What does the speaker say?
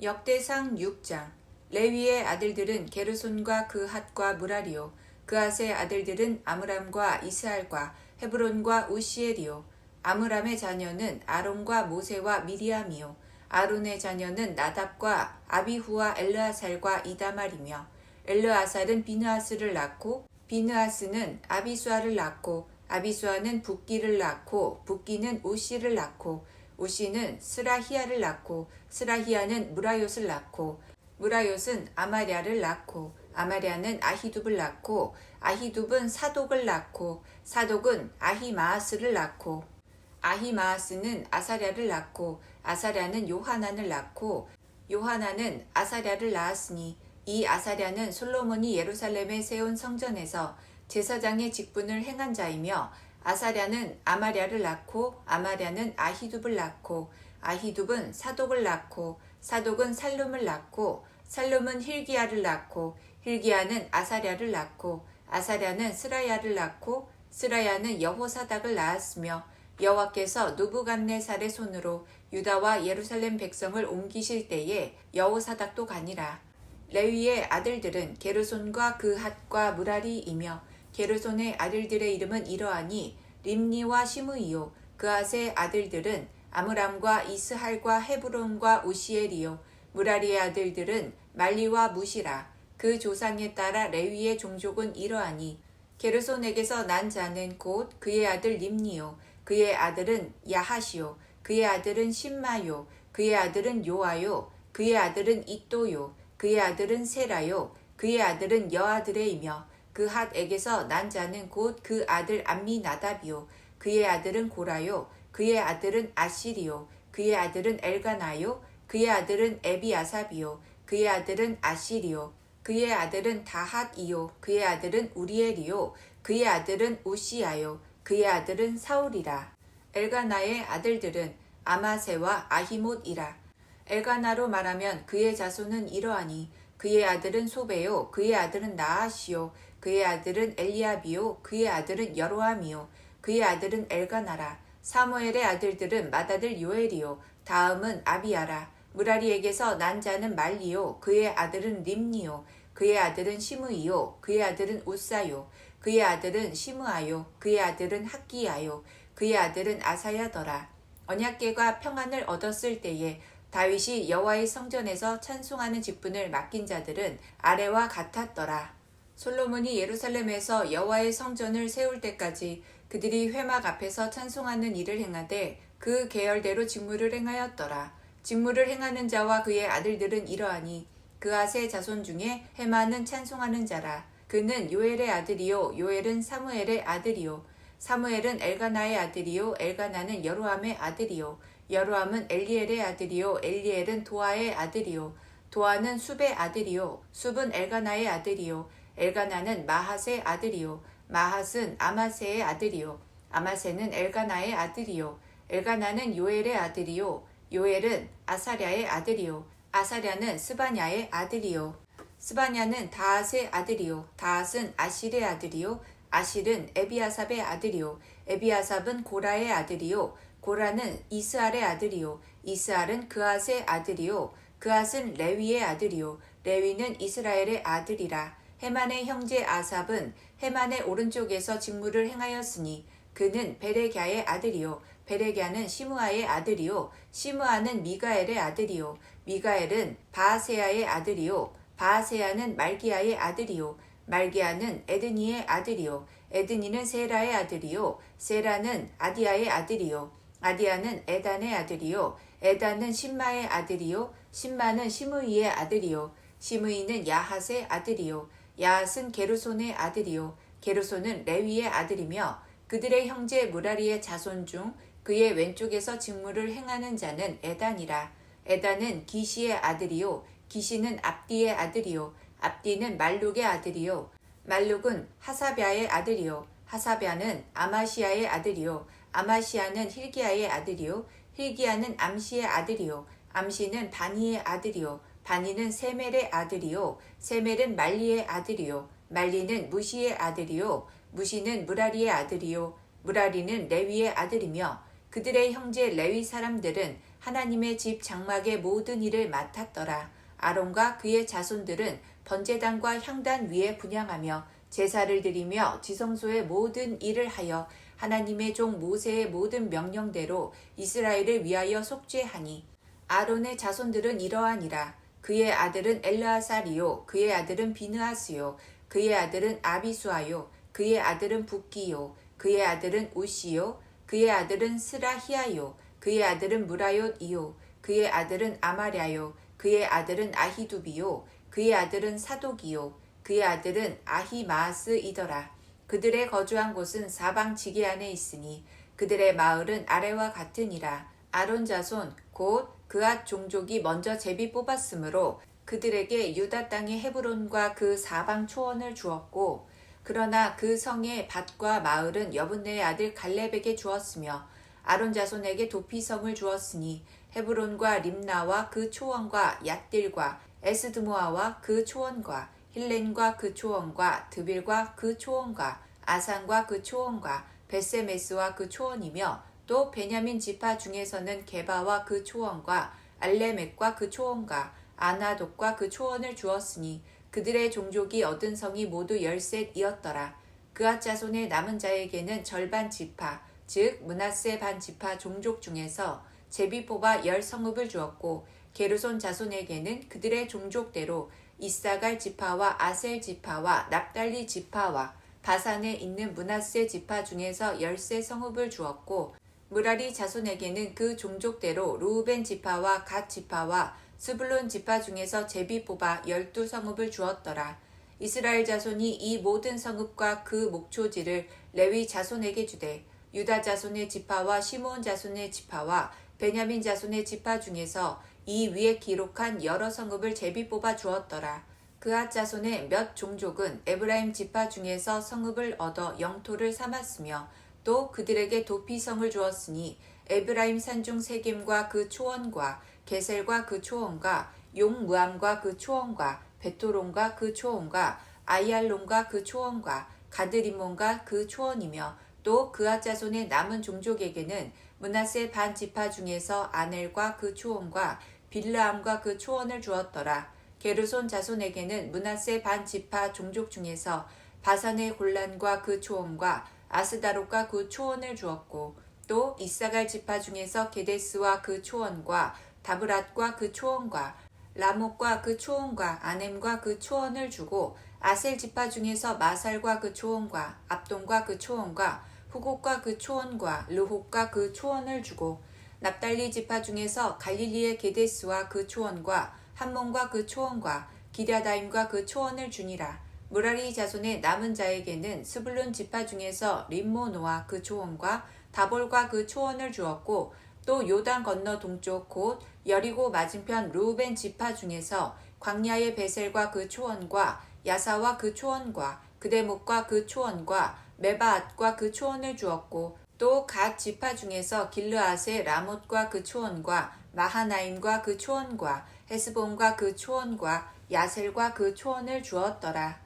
역대상 6장. 레위의 아들들은 게르손과 그핫과 무라리요. 그핫의 아들들은 아므람과 이스할과 헤브론과 우시엘이요. 아므람의 자녀는 아론과 모세와 미리암이요. 아론의 자녀는 나답과 아비후와 엘르아살과 이다말이며, 엘르아살은 비느하스를 낳고 비느하스는 아비수아를 낳고, 아비수아는 붓기를 낳고 붓기는 우시를 낳고, 우시는 스라히야를 낳고 스라히야는 무라요스를 낳고, 무라요스는 아마랴를 낳고, 아마랴는 아히둡을 낳고, 아히둡은 사독을 낳고, 사독은 아히마아스를 낳고, 아히마아스는 아사랴를 낳고, 아사랴는 요하난을 낳고, 요하난은 아사랴를 낳았으니, 이 아사랴는 솔로몬이 예루살렘에 세운 성전에서 제사장의 직분을 행한 자이며, 아사랴는 아마랴를 낳고, 아마랴는 아히둡을 낳고, 아히둡은 사독을 낳고, 사독은 살룸을 낳고, 살룸은 힐기야를 낳고, 힐기야는 아사랴를 낳고, 아사랴는 스라야를 낳고, 스라야는 여호사닥을 낳았으며, 여호와께서 누부갓네살의 손으로 유다와 예루살렘 백성을 옮기실 때에 여호사닥도 가니라. 레위의 아들들은 게르손과 그핫과 무라리이며, 게르손의 아들들의 이름은 이러하니 림니와 시므이요. 그핫의 아들들은 아므람과 이스할과 헤브론과 우시엘이요. 무라리의 아들들은 말리와 무시라. 그 조상에 따라 레위의 종족은 이러하니, 게르손에게서 난 자는 곧 그의 아들 림니요. 그의 아들은 야하시요. 그의 아들은 심마요. 그의 아들은 요아요. 그의 아들은 이또요. 그의 아들은 세라요. 그의 아들은 여아드레이며, 그핫에게서 난 자는 곧 그 아들 암미나답이요. 그의 아들은 고라요. 그의 아들은 아시리요. 그의 아들은 엘가나요. 그의 아들은 에비아삽이요. 그의 아들은 아시리요. 그의 아들은 다핫이요. 그의 아들은 우리엘이요. 그의 아들은 우시야요. 그의 아들은 사울이라. 엘가나의 아들들은 아마세와 아히못이라. 엘가나로 말하면 그의 자손은 이러하니, 그의 아들은 소베요. 그의 아들은 나아시요. 그의 아들은 엘리압이요. 그의 아들은 여로함이요. 그의 아들은 엘가나라. 사무엘의 아들들은 맏아들 요엘이요. 다음은 아비야라. 무라리에게서 난 자는 말리요. 그의 아들은 림니요. 그의 아들은 시므이요. 그의 아들은 우사요. 그의 아들은 시므아요. 그의 아들은 학기야요. 그의 아들은 아사야더라. 언약궤가 평안을 얻었을 때에 다윗이 여호와의 성전에서 찬송하는 직분을 맡긴 자들은 아래와 같았더라. 솔로몬이 예루살렘에서 여호와의 성전을 세울 때까지 그들이 회막 앞에서 찬송하는 일을 행하되 그 계열대로 직무를 행하였더라. 직무를 행하는 자와 그의 아들들은 이러하니, 그핫의 자손 중에 헤만은 찬송하는 자라. 그는 요엘의 아들이요. 요엘은 사무엘의 아들이요. 사무엘은 엘가나의 아들이요. 엘가나는 여로함의 아들이요. 여로함은 엘리엘의 아들이요. 엘리엘은 도아의 아들이요. 도아는 숲의 아들이요. 숲은 엘가나의 아들이요. 엘가나는 마핫의 아들이요. 마핫은 아마세의 아들이요. 아마세는 엘가나의 아들이요. 엘가나는 요엘의 아들이요. 요엘은 아사랴의 아들이요. 아사랴는 스바냐의 아들이요. 스바냐는 다핫의 아들이요. 다핫은 아실의 아들이요. 아실은 에비아삽의 아들이요. 에비아삽은 고라의 아들이요. 고라는 이스할의 아들이요. 이스할은 그핫의 아들이요. 그핫은 레위의 아들이요. 레위는 이스라엘의 아들이라. 헤만의 형제 아삽은 헤만의 오른쪽에서 직무를 행하였으니, 그는 베레갸의 아들이요. 베레갸는 시므아의 아들이요. 시므아는 미가엘의 아들이요. 미가엘은 바아세야의 아들이요. 바아세야는 말기야의 아들이요. 말기야는 에드니의 아들이요. 에드니는 세라의 아들이요. 세라는 아디야의 아들이요. 아디야는 에단의 아들이요. 에단은 심마의 아들이요. 심마는 시므이의 아들이요. 시므이는 야핫의 아들이요. 야핫은 게르손의 아들이요. 게르손은 레위의 아들이며, 그들의 형제 무라리의 자손 중 그의 왼쪽에서 직무를 행하는 자는 에단이라. 에단은 기시의 아들이요. 기시는 압디의 아들이요. 압디는 말룩의 아들이요. 말룩은 하사랴의 아들이요. 하사랴는 아마시아의 아들이요. 아마시아는 힐기야의 아들이요. 힐기야는 암시의 아들이요. 암시는 바니의 아들이요. 바니는 세멜의 아들이요. 세멜은 말리의 아들이요. 말리는 무시의 아들이요. 무시는 무라리의 아들이요. 무라리는 레위의 아들이며, 그들의 형제 레위 사람들은 하나님의 집 장막의 모든 일을 맡았더라. 아론과 그의 자손들은 번제단과 향단 위에 분향하며 제사를 드리며 지성소의 모든 일을 하여 하나님의 종 모세의 모든 명령대로 이스라엘을 위하여 속죄하니 아론의 자손들은 이러하니라. 그의 아들은 엘르아살이요 그의 아들은 비느하스요 그의 아들은 아비수아요 그의 아들은 붓기요 그의 아들은 우시요 그의 아들은 스라히아요 그의 아들은 무라옅이요 그의 아들은 아마랴요 그의 아들은 아히두비요 그의 아들은 사독이요 그의 아들은 아히마아스이더라. 그들의 거주한 곳은 사방 지게 안에 있으니 그들의 마을은 아래와 같으니라. 아론 자손 곧 그앗 종족이 먼저 제비 뽑았으므로 그들에게 유다 땅의 헤브론과 그 사방 초원을 주었고 그러나 그 성의 밭과 마을은 여분네의 아들 갈렙에게 주었으며 아론 자손에게 도피성을 주었으니 헤브론과 림나와 그 초원과 얏딜과 에스드모아와 그 초원과 힐렌과 그 초원과 드빌과 그 초원과 아산과 그 초원과 베세메스와 그 초원이며 또 베냐민 지파 중에서는 게바와 그 초원과 알레멕과 그 초원과 아나돗과 그 초원을 주었으니 그들의 종족이 얻은 성이 모두 13이었더라. 그앗 자손의 남은 자에게는 절반 지파 즉 므낫세 반 지파 종족 중에서 제비 뽑아 10성읍을 주었고 게르손 자손에게는 그들의 종족대로 이사갈 지파와 아셀 지파와 납달리 지파와 바산에 있는 므낫세 지파 중에서 13성읍을 주었고 무라리 자손에게는 그 종족대로 루우벤 지파와 갓 지파와 스불론 지파 중에서 제비 뽑아 12성읍을 주었더라. 이스라엘 자손이 이 모든 성읍과 그 목초지를 레위 자손에게 주되 유다 자손의 지파와 시므온 자손의 지파와 베냐민 자손의 지파 중에서 이 위에 기록한 여러 성읍을 제비 뽑아 주었더라. 그앗 자손의 몇 종족은 에브라임 지파 중에서 성읍을 얻어 영토를 삼았으며 또 그들에게 도피성을 주었으니 에브라임 산중 세겜과 그 초원과 게셀과 그 초원과 용무암과 그 초원과 베토론과 그 초원과 아이알론과 그 초원과 가드리몬과 그 초원이며 또 그앗 자손의 남은 종족에게는 므낫세 반 지파 중에서 아넬과 그 초원과 빌르암과 그 초원을 주었더라. 게르손 자손에게는 므낫세 반 지파 종족 중에서 바산의 골란과 그 초원과 아스다롯과 그 초원을 주었고 또 이사갈 지파 중에서 게데스와 그 초원과 다브랏과 그 초원과 라못과 그 초원과 아넴과 그 초원을 주고 아셀 지파 중에서 마살과 그 초원과 압돈과 그 초원과 후곡과 그 초원과 르홉과 그 초원을 주고 납달리 지파 중에서 갈릴리의 게데스와 그 초원과 함몬과 그 초원과 기랴다임과 그 초원을 주니라. 무라리 자손의 남은 자에게는 스불론 지파 중에서 림모노와 그 초원과 다볼과 그 초원을 주었고 또 요단 건너 동쪽 곧 여리고 맞은편 루우벤 지파 중에서 광야의 베셀과 그 초원과 야사와 그 초원과 그데목과 그 초원과 메바앗과 그 초원을 주었고 또 갓 지파 중에서 길르앗의 라못과 그 초원과 마하나임과 그 초원과 헤스본과 그 초원과 야셀과 그 초원을 주었더라.